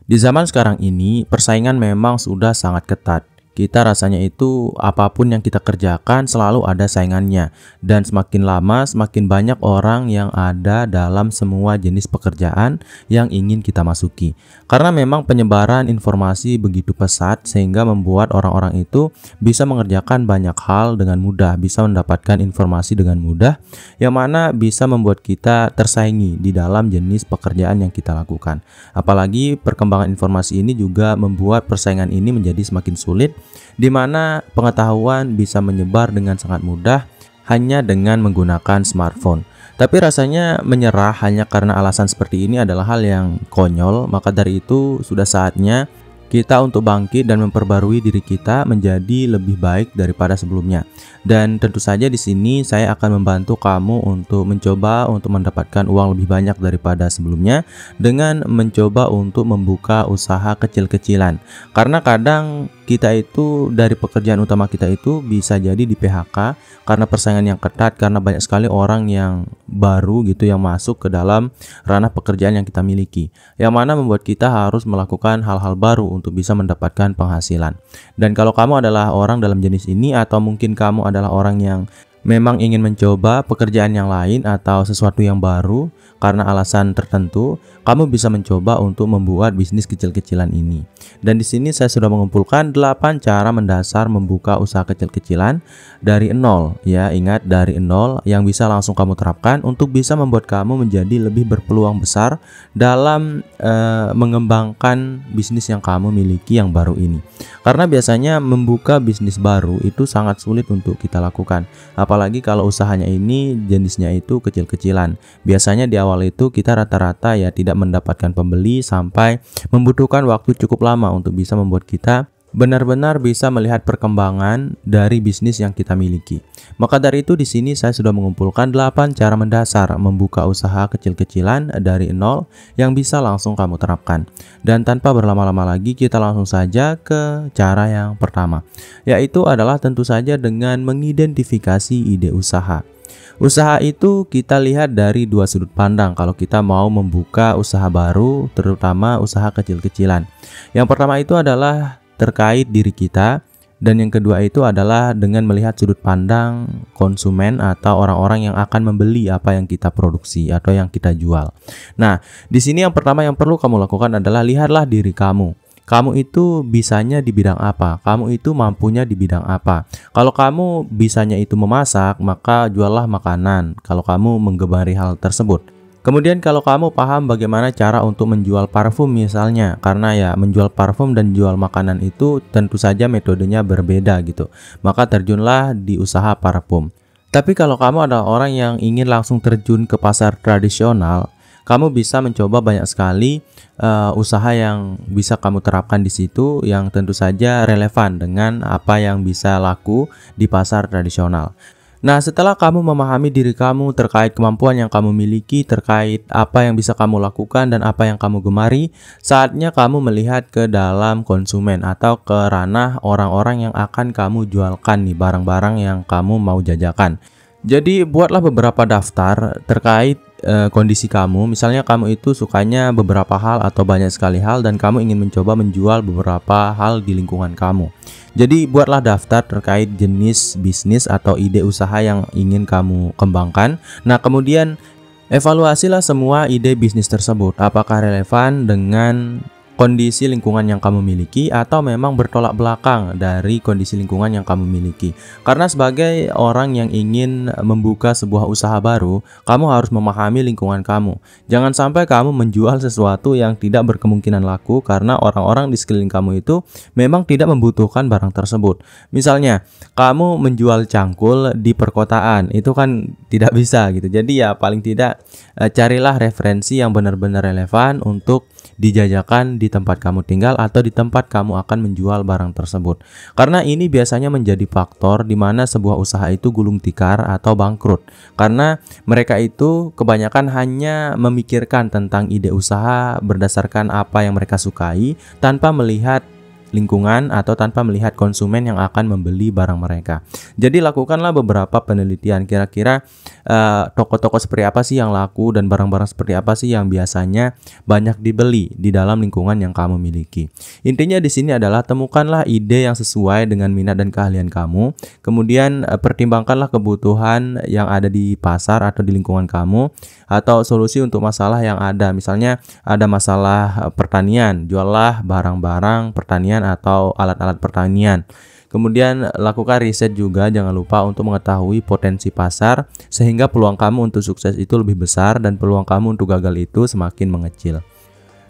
Di zaman sekarang ini, persaingan memang sudah sangat ketat. Kita rasanya itu apapun yang kita kerjakan selalu ada saingannya. Dan semakin lama, semakin banyak orang yang ada dalam semua jenis pekerjaan yang ingin kita masuki. Karena memang penyebaran informasi begitu pesat sehingga membuat orang-orang itu bisa mengerjakan banyak hal dengan mudah, bisa mendapatkan informasi dengan mudah, yang mana bisa membuat kita tersaingi di dalam jenis pekerjaan yang kita lakukan. Apalagi perkembangan informasi ini juga membuat persaingan ini menjadi semakin sulit, di mana pengetahuan bisa menyebar dengan sangat mudah hanya dengan menggunakan smartphone. Tapi rasanya menyerah hanya karena alasan seperti ini adalah hal yang konyol. Maka dari itu sudah saatnya kita untuk bangkit dan memperbarui diri kita menjadi lebih baik daripada sebelumnya. Dan tentu saja di sini saya akan membantu kamu untuk mencoba untuk mendapatkan uang lebih banyak daripada sebelumnya dengan mencoba untuk membuka usaha kecil-kecilan. Karena kadang kita itu dari pekerjaan utama kita itu bisa jadi di PHK karena persaingan yang ketat, karena banyak sekali orang yang baru gitu yang masuk ke dalam ranah pekerjaan yang kita miliki, yang mana membuat kita harus melakukan hal-hal baru untuk bisa mendapatkan penghasilan. Dan kalau kamu adalah orang dalam jenis ini, atau mungkin kamu adalah orang yang memang ingin mencoba pekerjaan yang lain atau sesuatu yang baru karena alasan tertentu, kamu bisa mencoba untuk membuat bisnis kecil-kecilan ini. Dan di sini saya sudah mengumpulkan 8 cara mendasar membuka usaha kecil-kecilan dari nol, ya, ingat dari nol, yang bisa langsung kamu terapkan untuk bisa membuat kamu menjadi lebih berpeluang besar dalam mengembangkan bisnis yang kamu miliki yang baru ini. Karena biasanya membuka bisnis baru itu sangat sulit untuk kita lakukan. Apalagi kalau usahanya ini jenisnya itu kecil-kecilan. Biasanya di awal itu kita rata-rata ya tidak mendapatkan pembeli sampai membutuhkan waktu cukup lama untuk bisa membuat kita benar-benar bisa melihat perkembangan dari bisnis yang kita miliki. Maka dari itu di sini saya sudah mengumpulkan 8 cara mendasar membuka usaha kecil-kecilan dari nol yang bisa langsung kamu terapkan. Dan tanpa berlama-lama lagi, kita langsung saja ke cara yang pertama, yaitu adalah tentu saja dengan mengidentifikasi ide usaha. Usaha itu kita lihat dari dua sudut pandang kalau kita mau membuka usaha baru, terutama usaha kecil-kecilan. Yang pertama itu adalah terkait diri kita, dan yang kedua itu adalah dengan melihat sudut pandang konsumen atau orang-orang yang akan membeli apa yang kita produksi atau yang kita jual. Nah, di sini yang pertama yang perlu kamu lakukan adalah lihatlah diri kamu. Kamu itu bisanya di bidang apa? Kamu itu mampunya di bidang apa? Kalau kamu bisanya itu memasak, maka juallah makanan kalau kamu menggemari hal tersebut. Kemudian kalau kamu paham bagaimana cara untuk menjual parfum misalnya, karena ya menjual parfum dan jual makanan itu tentu saja metodenya berbeda gitu, maka terjunlah di usaha parfum. Tapi kalau kamu adalah orang yang ingin langsung terjun ke pasar tradisional, kamu bisa mencoba banyak sekali usaha yang bisa kamu terapkan di situ yang tentu saja relevan dengan apa yang bisa laku di pasar tradisional. Nah, setelah kamu memahami diri kamu terkait kemampuan yang kamu miliki, terkait apa yang bisa kamu lakukan dan apa yang kamu gemari, saatnya kamu melihat ke dalam konsumen atau ke ranah orang-orang yang akan kamu jualkan nih barang-barang yang kamu mau jajakan. Jadi buatlah beberapa daftar terkait kondisi kamu. Misalnya kamu itu sukanya beberapa hal atau banyak sekali hal dan kamu ingin mencoba menjual beberapa hal di lingkungan kamu. Jadi buatlah daftar terkait jenis bisnis atau ide usaha yang ingin kamu kembangkan. Nah, kemudian evaluasilah semua ide bisnis tersebut. Apakah relevan dengan kondisi lingkungan yang kamu miliki atau memang bertolak belakang dari kondisi lingkungan yang kamu miliki. Karena sebagai orang yang ingin membuka sebuah usaha baru, kamu harus memahami lingkungan kamu. Jangan sampai kamu menjual sesuatu yang tidak berkemungkinan laku karena orang-orang di sekeliling kamu itu memang tidak membutuhkan barang tersebut. Misalnya, kamu menjual cangkul di perkotaan, itu kan tidak bisa gitu. Jadi ya paling tidak carilah referensi yang benar-benar relevan untuk dijajakan di tempat kamu tinggal atau di tempat kamu akan menjual barang tersebut. Karena ini biasanya menjadi faktor di mana sebuah usaha itu gulung tikar atau bangkrut. Karena mereka itu kebanyakan hanya memikirkan tentang ide usaha berdasarkan apa yang mereka sukai tanpa melihat lingkungan atau tanpa melihat konsumen yang akan membeli barang mereka. Jadi lakukanlah beberapa penelitian, kira-kira toko-toko seperti apa sih yang laku dan barang-barang seperti apa sih yang biasanya banyak dibeli di dalam lingkungan yang kamu miliki. Intinya di sini adalah temukanlah ide yang sesuai dengan minat dan keahlian kamu. Kemudian pertimbangkanlah kebutuhan yang ada di pasar atau di lingkungan kamu atau solusi untuk masalah yang ada. Misalnya ada masalah pertanian, juallah barang-barang pertanian atau alat-alat pertanian. Kemudian lakukan riset juga, jangan lupa untuk mengetahui potensi pasar sehingga peluang kamu untuk sukses itu lebih besar dan peluang kamu untuk gagal itu semakin mengecil.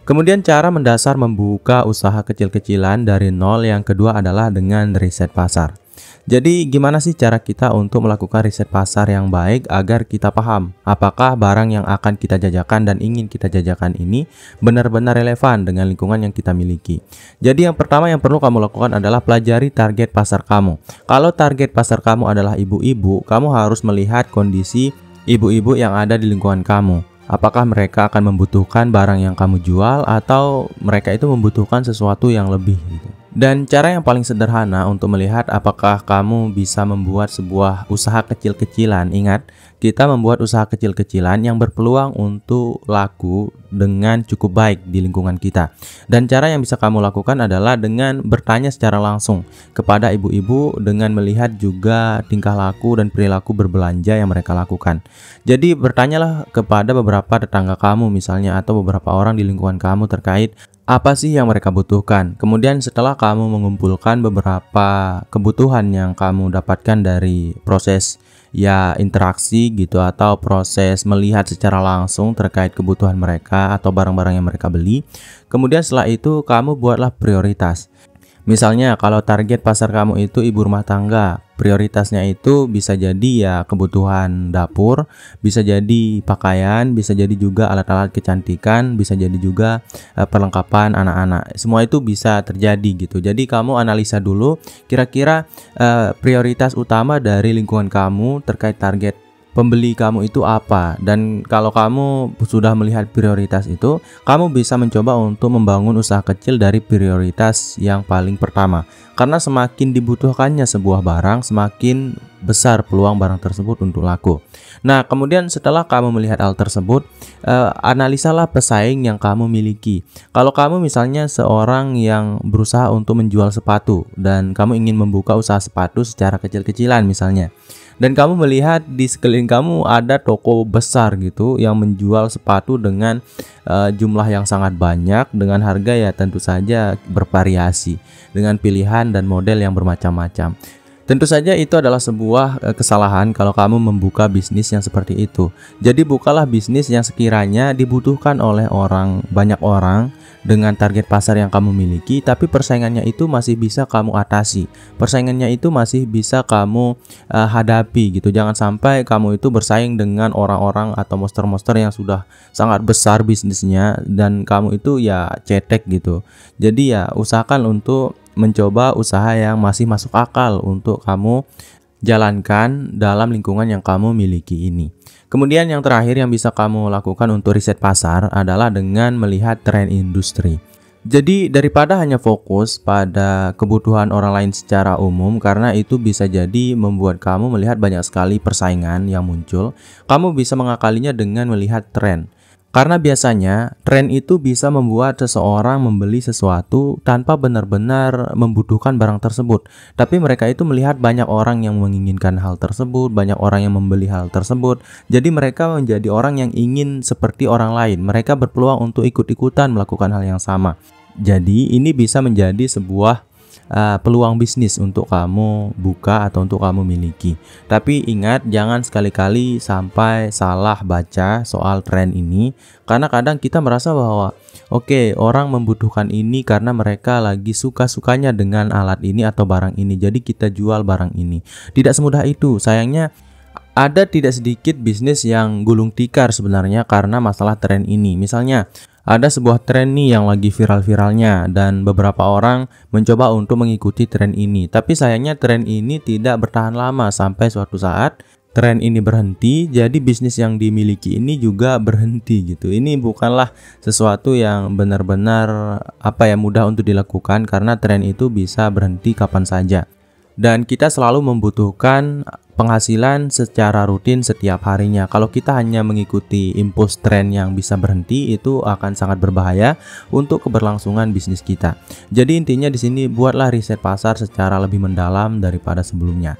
Kemudian cara mendasar membuka usaha kecil-kecilan dari nol yang kedua adalah dengan riset pasar. Jadi gimana sih cara kita untuk melakukan riset pasar yang baik agar kita paham apakah barang yang akan kita jajakan dan ingin kita jajakan ini benar-benar relevan dengan lingkungan yang kita miliki. Jadi yang pertama yang perlu kamu lakukan adalah pelajari target pasar kamu. Kalau target pasar kamu adalah ibu-ibu, kamu harus melihat kondisi ibu-ibu yang ada di lingkungan kamu. Apakah mereka akan membutuhkan barang yang kamu jual atau mereka itu membutuhkan sesuatu yang lebih gitu. Dan cara yang paling sederhana untuk melihat apakah kamu bisa membuat sebuah usaha kecil-kecilan. Ingat, kita membuat usaha kecil-kecilan yang berpeluang untuk laku dengan cukup baik di lingkungan kita. Dan cara yang bisa kamu lakukan adalah dengan bertanya secara langsung kepada ibu-ibu dengan melihat juga tingkah laku dan perilaku berbelanja yang mereka lakukan. Jadi bertanyalah kepada beberapa tetangga kamu misalnya atau beberapa orang di lingkungan kamu terkait apa sih yang mereka butuhkan. Kemudian setelah kamu mengumpulkan beberapa kebutuhan yang kamu dapatkan dari proses interaksi gitu atau proses melihat secara langsung terkait kebutuhan mereka atau barang-barang yang mereka beli, kemudian setelah itu kamu buatlah prioritas. Misalnya kalau target pasar kamu itu ibu rumah tangga, prioritasnya itu bisa jadi ya kebutuhan dapur, bisa jadi pakaian, bisa jadi juga alat-alat kecantikan, bisa jadi juga perlengkapan anak-anak. Semua itu bisa terjadi gitu. Jadi kamu analisa dulu kira-kira prioritas utama dari lingkungan kamu terkait target pembeli kamu itu apa. Dan kalau kamu sudah melihat prioritas itu, kamu bisa mencoba untuk membangun usaha kecil dari prioritas yang paling pertama. Karena semakin dibutuhkannya sebuah barang, semakin besar peluang barang tersebut untuk laku. Nah, kemudian setelah kamu melihat hal tersebut, analisalah pesaing yang kamu miliki. Kalau kamu misalnya seorang yang berusaha untuk menjual sepatu dan kamu ingin membuka usaha sepatu secara kecil-kecilan misalnya, dan kamu melihat di sekeliling kamu ada toko besar gitu yang menjual sepatu dengan jumlah yang sangat banyak dengan harga ya tentu saja bervariasi dengan pilihan dan model yang bermacam-macam. Tentu saja itu adalah sebuah kesalahan kalau kamu membuka bisnis yang seperti itu. Jadi bukalah bisnis yang sekiranya dibutuhkan oleh banyak orang dengan target pasar yang kamu miliki, tapi persaingannya itu masih bisa kamu atasi. Persaingannya itu masih bisa kamu hadapi gitu. Jangan sampai kamu itu bersaing dengan orang-orang atau monster-monster yang sudah sangat besar bisnisnya dan kamu itu ya cetek gitu. Jadi ya usahakan untuk mencoba usaha yang masih masuk akal untuk kamu jalankan dalam lingkungan yang kamu miliki ini. Kemudian yang terakhir yang bisa kamu lakukan untuk riset pasar adalah dengan melihat tren industri. Jadi daripada hanya fokus pada kebutuhan orang lain secara umum, karena itu bisa jadi membuat kamu melihat banyak sekali persaingan yang muncul, kamu bisa mengakalinya dengan melihat tren. Karena biasanya tren itu bisa membuat seseorang membeli sesuatu tanpa benar-benar membutuhkan barang tersebut. Tapi mereka itu melihat banyak orang yang menginginkan hal tersebut, banyak orang yang membeli hal tersebut. Jadi mereka menjadi orang yang ingin seperti orang lain. Mereka berpeluang untuk ikut-ikutan melakukan hal yang sama. Jadi ini bisa menjadi sebuah peluang bisnis untuk kamu buka atau untuk kamu miliki. Tapi ingat, jangan sekali-kali sampai salah baca soal tren ini, karena kadang kita merasa bahwa oke, orang membutuhkan ini karena mereka lagi suka-sukanya dengan alat ini atau barang ini, jadi kita jual barang ini. Tidak semudah itu. Sayangnya ada tidak sedikit bisnis yang gulung tikar sebenarnya karena masalah tren ini. Misalnya ada sebuah tren nih yang lagi viral-viralnya dan beberapa orang mencoba untuk mengikuti tren ini. Tapi sayangnya tren ini tidak bertahan lama sampai suatu saat tren ini berhenti, jadi bisnis yang dimiliki ini juga berhenti gitu. Ini bukanlah sesuatu yang benar-benar mudah untuk dilakukan, karena tren itu bisa berhenti kapan saja. Dan kita selalu membutuhkan penghasilan secara rutin setiap harinya. Kalau kita hanya mengikuti impuls tren yang bisa berhenti, itu akan sangat berbahaya untuk keberlangsungan bisnis kita. Jadi intinya di sini buatlah riset pasar secara lebih mendalam daripada sebelumnya.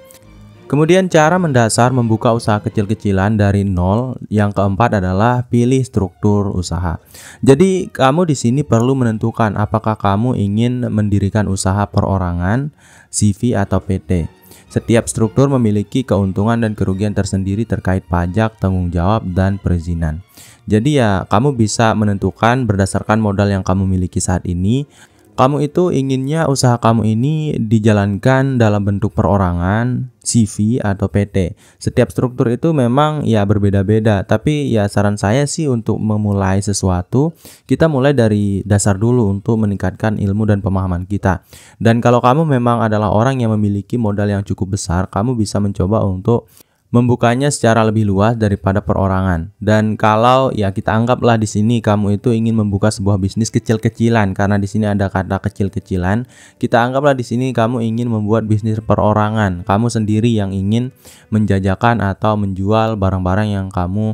Kemudian cara mendasar membuka usaha kecil-kecilan dari nol. Yang keempat adalah pilih struktur usaha. Jadi kamu di sini perlu menentukan apakah kamu ingin mendirikan usaha perorangan, CV atau PT. Setiap struktur memiliki keuntungan dan kerugian tersendiri terkait pajak, tanggung jawab, dan perizinan. Jadi ya kamu bisa menentukan berdasarkan modal yang kamu miliki saat ini. Kamu itu inginnya usaha kamu ini dijalankan dalam bentuk perorangan, CV, atau PT. Setiap struktur itu memang ya berbeda-beda, tapi ya saran saya sih untuk memulai sesuatu, kita mulai dari dasar dulu untuk meningkatkan ilmu dan pemahaman kita. Dan kalau kamu memang adalah orang yang memiliki modal yang cukup besar, kamu bisa mencoba untuk membukanya secara lebih luas daripada perorangan. Dan kalau ya kita anggaplah di sini kamu itu ingin membuka sebuah bisnis kecil-kecilan, karena di sini ada kata kecil-kecilan. Kita anggaplah di sini kamu ingin membuat bisnis perorangan. Kamu sendiri yang ingin menjajakan atau menjual barang-barang yang kamu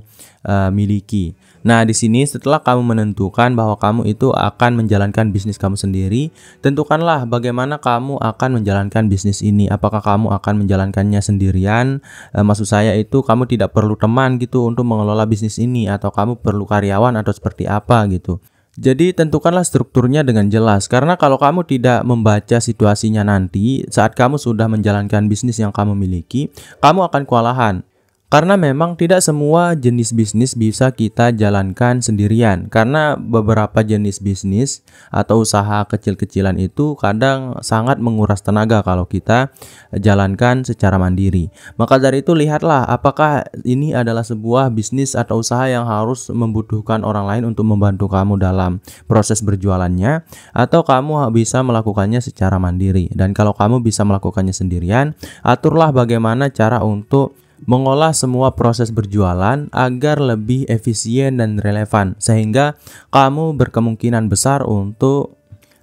miliki. Nah, di sini setelah kamu menentukan bahwa kamu itu akan menjalankan bisnis kamu sendiri, tentukanlah bagaimana kamu akan menjalankan bisnis ini. Apakah kamu akan menjalankannya sendirian? Maksud saya itu kamu tidak perlu teman gitu untuk mengelola bisnis ini, atau kamu perlu karyawan atau seperti apa gitu. Jadi tentukanlah strukturnya dengan jelas, karena kalau kamu tidak membaca situasinya nanti saat kamu sudah menjalankan bisnis yang kamu miliki, kamu akan kewalahan. Karena memang tidak semua jenis bisnis bisa kita jalankan sendirian, karena beberapa jenis bisnis atau usaha kecil-kecilan itu kadang sangat menguras tenaga kalau kita jalankan secara mandiri. Maka dari itu lihatlah apakah ini adalah sebuah bisnis atau usaha yang harus membutuhkan orang lain untuk membantu kamu dalam proses berjualannya, atau kamu bisa melakukannya secara mandiri. Dan kalau kamu bisa melakukannya sendirian, aturlah bagaimana cara untuk mengolah semua proses berjualan agar lebih efisien dan relevan, sehingga kamu berkemungkinan besar untuk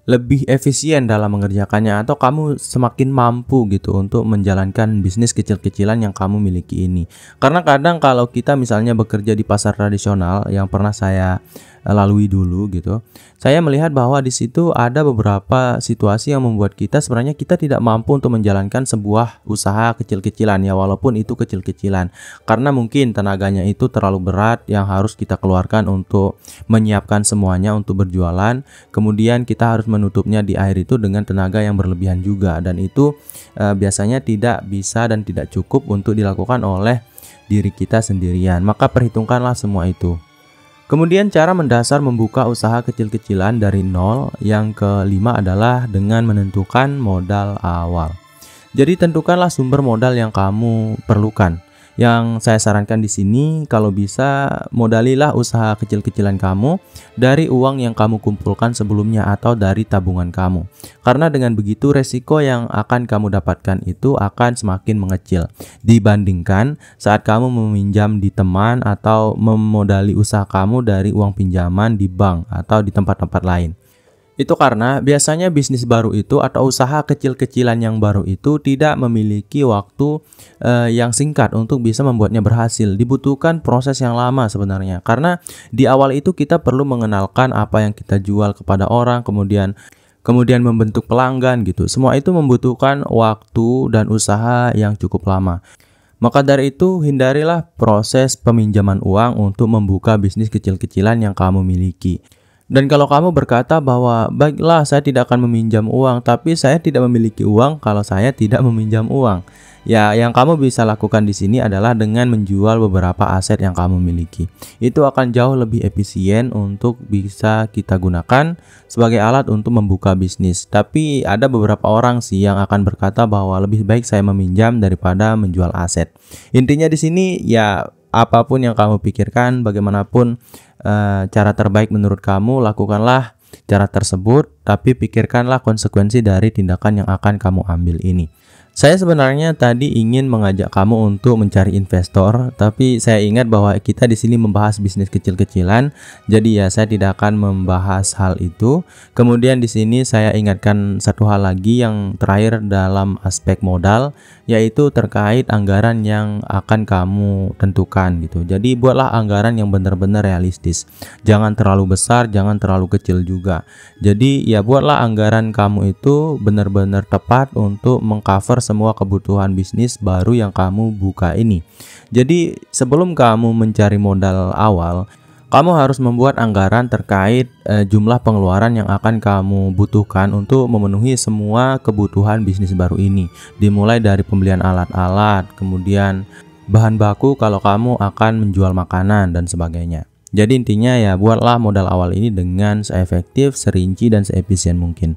lebih efisien dalam mengerjakannya, atau kamu semakin mampu gitu untuk menjalankan bisnis kecil-kecilan yang kamu miliki ini. Karena kadang kalau kita misalnya bekerja di pasar tradisional yang pernah saya lalui dulu gitu, saya melihat bahwa di situ ada beberapa situasi yang membuat kita sebenarnya kita tidak mampu untuk menjalankan sebuah usaha kecil-kecilan, ya walaupun itu kecil-kecilan, karena mungkin tenaganya itu terlalu berat yang harus kita keluarkan untuk menyiapkan semuanya untuk berjualan. Kemudian kita harus menutupnya di akhir itu dengan tenaga yang berlebihan juga, dan itu biasanya tidak bisa dan tidak cukup untuk dilakukan oleh diri kita sendirian. Maka perhitungkanlah semua itu. Kemudian cara mendasar membuka usaha kecil-kecilan dari nol. Yang kelima adalah dengan menentukan modal awal. Jadi tentukanlah sumber modal yang kamu perlukan. Yang saya sarankan di sini, kalau bisa modalilah usaha kecil-kecilan kamu dari uang yang kamu kumpulkan sebelumnya atau dari tabungan kamu. Karena dengan begitu resiko yang akan kamu dapatkan itu akan semakin mengecil dibandingkan saat kamu meminjam di teman atau memodali usaha kamu dari uang pinjaman di bank atau di tempat-tempat lain. Itu karena biasanya bisnis baru itu atau usaha kecil-kecilan yang baru itu tidak memiliki waktu yang singkat untuk bisa membuatnya berhasil. Dibutuhkan proses yang lama sebenarnya, karena di awal itu kita perlu mengenalkan apa yang kita jual kepada orang, kemudian membentuk pelanggan gitu. Semua itu membutuhkan waktu dan usaha yang cukup lama. Maka dari itu hindarilah proses peminjaman uang untuk membuka bisnis kecil-kecilan yang kamu miliki. Dan kalau kamu berkata bahwa baiklah saya tidak akan meminjam uang, tapi saya tidak memiliki uang kalau saya tidak meminjam uang. Ya, yang kamu bisa lakukan di sini adalah dengan menjual beberapa aset yang kamu miliki. Itu akan jauh lebih efisien untuk bisa kita gunakan sebagai alat untuk membuka bisnis. Tapi ada beberapa orang sih yang akan berkata bahwa lebih baik saya meminjam daripada menjual aset. Intinya di sini ya apapun yang kamu pikirkan, bagaimanapun cara terbaik menurut kamu, lakukanlah cara tersebut, tapi pikirkanlah konsekuensi dari tindakan yang akan kamu ambil ini. Saya sebenarnya tadi ingin mengajak kamu untuk mencari investor, tapi saya ingat bahwa kita di sini membahas bisnis kecil-kecilan, jadi ya saya tidak akan membahas hal itu. Kemudian di sini saya ingatkan satu hal lagi yang terakhir dalam aspek modal, yaitu terkait anggaran yang akan kamu tentukan gitu. Jadi buatlah anggaran yang benar-benar realistis. Jangan terlalu besar, jangan terlalu kecil juga. Jadi ya buatlah anggaran kamu itu benar-benar tepat untuk mengcover semua kebutuhan bisnis baru yang kamu buka ini. Jadi sebelum kamu mencari modal awal, kamu harus membuat anggaran terkait jumlah pengeluaran yang akan kamu butuhkan untuk memenuhi semua kebutuhan bisnis baru ini. Dimulai dari pembelian alat-alat, kemudian bahan baku kalau kamu akan menjual makanan dan sebagainya. Jadi intinya ya buatlah modal awal ini dengan seefektif, serinci, dan seefisien mungkin.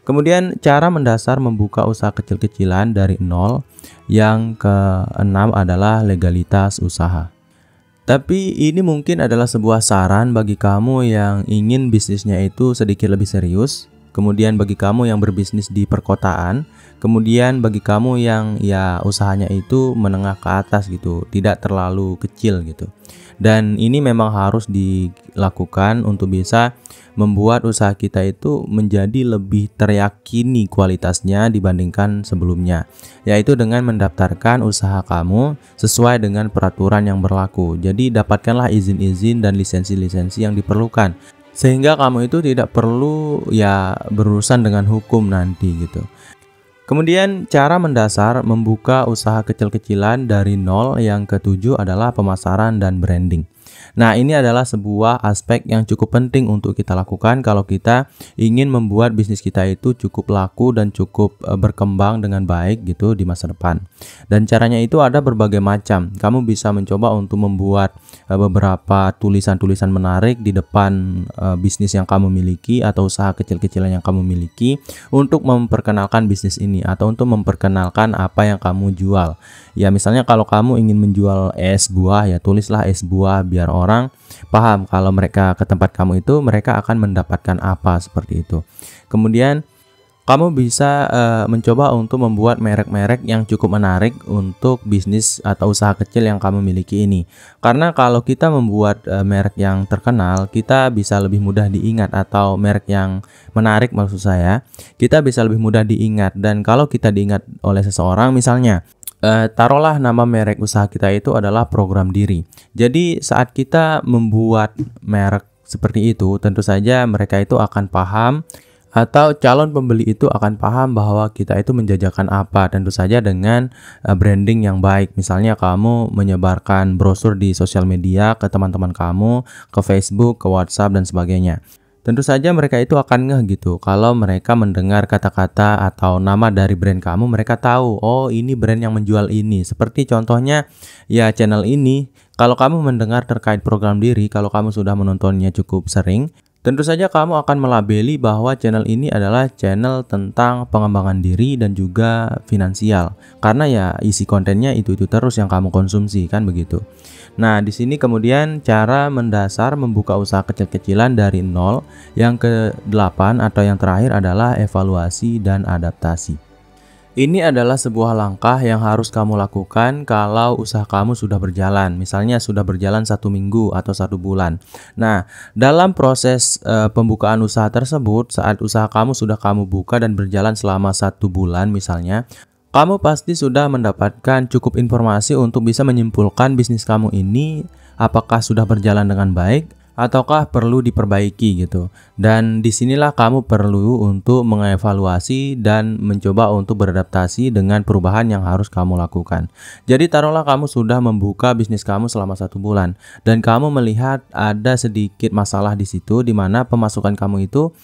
Kemudian cara mendasar membuka usaha kecil-kecilan dari nol. Yang keenam adalah legalitas usaha. Tapi ini mungkin adalah sebuah saran bagi kamu yang ingin bisnisnya itu sedikit lebih serius. Kemudian bagi kamu yang berbisnis di perkotaan. Kemudian bagi kamu yang ya usahanya itu menengah ke atas gitu, tidak terlalu kecil gitu. Dan ini memang harus dilakukan untuk bisa membuat usaha kita itu menjadi lebih teryakini kualitasnya dibandingkan sebelumnya, yaitu dengan mendaftarkan usaha kamu sesuai dengan peraturan yang berlaku. Jadi dapatkanlah izin-izin dan lisensi-lisensi yang diperlukan, sehingga kamu itu tidak perlu ya berurusan dengan hukum nanti gitu. Kemudian cara mendasar membuka usaha kecil-kecilan dari nol yang ketujuh adalah pemasaran dan branding. Nah, ini adalah sebuah aspek yang cukup penting untuk kita lakukan kalau kita ingin membuat bisnis kita itu cukup laku dan cukup berkembang dengan baik gitu di masa depan. Dan caranya itu ada berbagai macam. Kamu bisa mencoba untuk membuat beberapa tulisan-tulisan menarik di depan bisnis yang kamu miliki atau usaha kecil-kecilan yang kamu miliki untuk memperkenalkan bisnis ini atau untuk memperkenalkan apa yang kamu jual. Ya misalnya kalau kamu ingin menjual es buah, ya tulislah es buah biar orang paham kalau mereka ke tempat kamu itu mereka akan mendapatkan apa, seperti itu. Kemudian kamu bisa mencoba untuk membuat merek-merek yang cukup menarik untuk bisnis atau usaha kecil yang kamu miliki ini. Karena kalau kita membuat merek yang terkenal, kita bisa lebih mudah diingat, atau merek yang menarik maksud saya, kita bisa lebih mudah diingat. Dan kalau kita diingat oleh seseorang, misalnya taruhlah nama merek usaha kita itu adalah Program Diri. Jadi saat kita membuat merek seperti itu, tentu saja mereka itu akan paham, atau calon pembeli itu akan paham bahwa kita itu menjajakan apa, tentu saja dengan branding yang baik. Misalnya kamu menyebarkan brosur di sosial media ke teman-teman kamu, ke Facebook, ke WhatsApp, dan sebagainya. Tentu saja mereka itu akan ngeh gitu. Kalau mereka mendengar kata-kata atau nama dari brand kamu, mereka tahu, oh ini brand yang menjual ini. Seperti contohnya ya channel ini, kalau kamu mendengar terkait Program Diri, kalau kamu sudah menontonnya cukup sering, tentu saja kamu akan melabeli bahwa channel ini adalah channel tentang pengembangan diri dan juga finansial. Karena ya isi kontennya itu terus yang kamu konsumsi, kan begitu. Nah, di sini kemudian cara mendasar membuka usaha kecil-kecilan dari nol. Yang ke-8 atau yang terakhir adalah evaluasi dan adaptasi. Ini adalah sebuah langkah yang harus kamu lakukan kalau usaha kamu sudah berjalan. Misalnya sudah berjalan 1 minggu atau 1 bulan. Nah, dalam proses pembukaan usaha tersebut, saat usaha kamu sudah kamu buka dan berjalan selama 1 bulan misalnya, kamu pasti sudah mendapatkan cukup informasi untuk bisa menyimpulkan bisnis kamu ini apakah sudah berjalan dengan baik ataukah perlu diperbaiki gitu. Dan disinilah kamu perlu untuk mengevaluasi dan mencoba untuk beradaptasi dengan perubahan yang harus kamu lakukan. Jadi taruhlah kamu sudah membuka bisnis kamu selama 1 bulan dan kamu melihat ada sedikit masalah di situ, di mana pemasukan kamu itu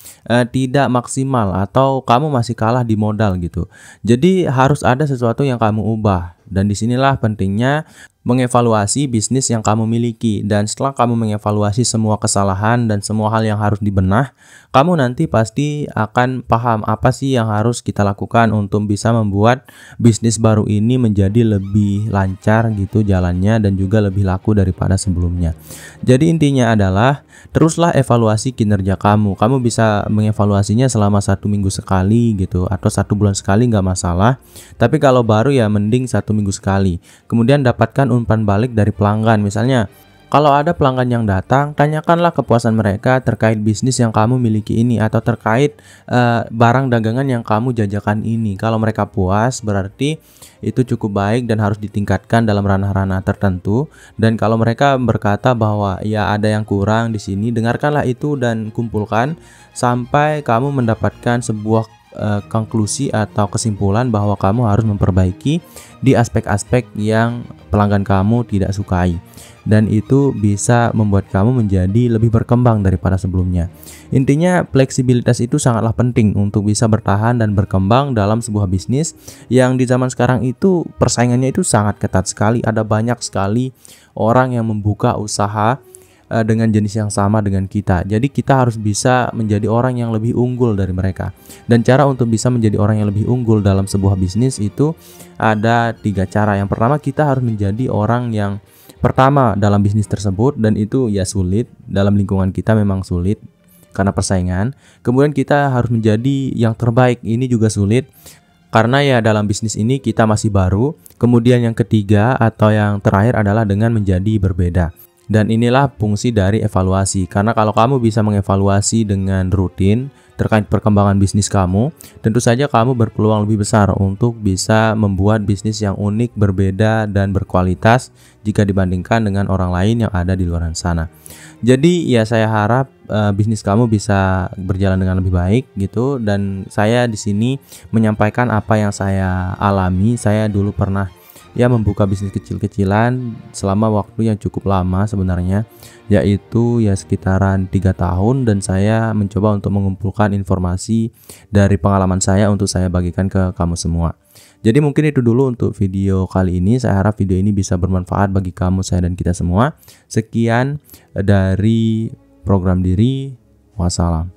tidak maksimal atau kamu masih kalah di modal gitu. Jadi harus ada sesuatu yang kamu ubah. Dan disinilah pentingnya mengevaluasi bisnis yang kamu miliki. Dan setelah kamu mengevaluasi semua kesalahan dan semua hal yang harus dibenah, kamu nanti pasti akan paham apa sih yang harus kita lakukan untuk bisa membuat bisnis baru ini menjadi lebih lancar gitu jalannya dan juga lebih laku daripada sebelumnya. Jadi intinya adalah teruslah evaluasi kinerja kamu. Kamu bisa mengevaluasinya selama 1 minggu sekali gitu, atau 1 bulan sekali nggak masalah. Tapi kalau baru ya mending 1 minggu sekali. Kemudian dapatkan umpan balik dari pelanggan. Misalnya kalau ada pelanggan yang datang, tanyakanlah kepuasan mereka terkait bisnis yang kamu miliki ini atau terkait barang dagangan yang kamu jajakan ini. Kalau mereka puas, berarti itu cukup baik dan harus ditingkatkan dalam ranah-ranah tertentu. Dan kalau mereka berkata bahwa ya ada yang kurang di sini, dengarkanlah itu dan kumpulkan sampai kamu mendapatkan sebuah konklusi atau kesimpulan bahwa kamu harus memperbaiki di aspek-aspek yang pelanggan kamu tidak sukai, dan itu bisa membuat kamu menjadi lebih berkembang daripada sebelumnya. Intinya fleksibilitas itu sangatlah penting untuk bisa bertahan dan berkembang dalam sebuah bisnis yang di zaman sekarang itu persaingannya itu sangat ketat sekali. Ada banyak sekali orang yang membuka usaha dengan jenis yang sama dengan kita. Jadi kita harus bisa menjadi orang yang lebih unggul dari mereka. Dan cara untuk bisa menjadi orang yang lebih unggul dalam sebuah bisnis itu ada 3 cara. Yang pertama, kita harus menjadi orang yang pertama dalam bisnis tersebut, dan itu ya sulit. Dalam lingkungan kita memang sulit karena persaingan. Kemudian kita harus menjadi yang terbaik. Ini juga sulit karena ya dalam bisnis ini kita masih baru. Kemudian yang ketiga atau yang terakhir adalah dengan menjadi berbeda. Dan inilah fungsi dari evaluasi, karena kalau kamu bisa mengevaluasi dengan rutin terkait perkembangan bisnis kamu, tentu saja kamu berpeluang lebih besar untuk bisa membuat bisnis yang unik, berbeda, dan berkualitas jika dibandingkan dengan orang lain yang ada di luar sana. Jadi ya saya harap bisnis kamu bisa berjalan dengan lebih baik gitu, dan saya di sini menyampaikan apa yang saya alami. Saya dulu pernah ya membuka bisnis kecil-kecilan selama waktu yang cukup lama sebenarnya, yaitu ya sekitaran 3 tahun, dan saya mencoba untuk mengumpulkan informasi dari pengalaman saya untuk saya bagikan ke kamu semua. Jadi mungkin itu dulu untuk video kali ini. Saya harap video ini bisa bermanfaat bagi kamu, saya, dan kita semua. Sekian dari program diri. Wassalam.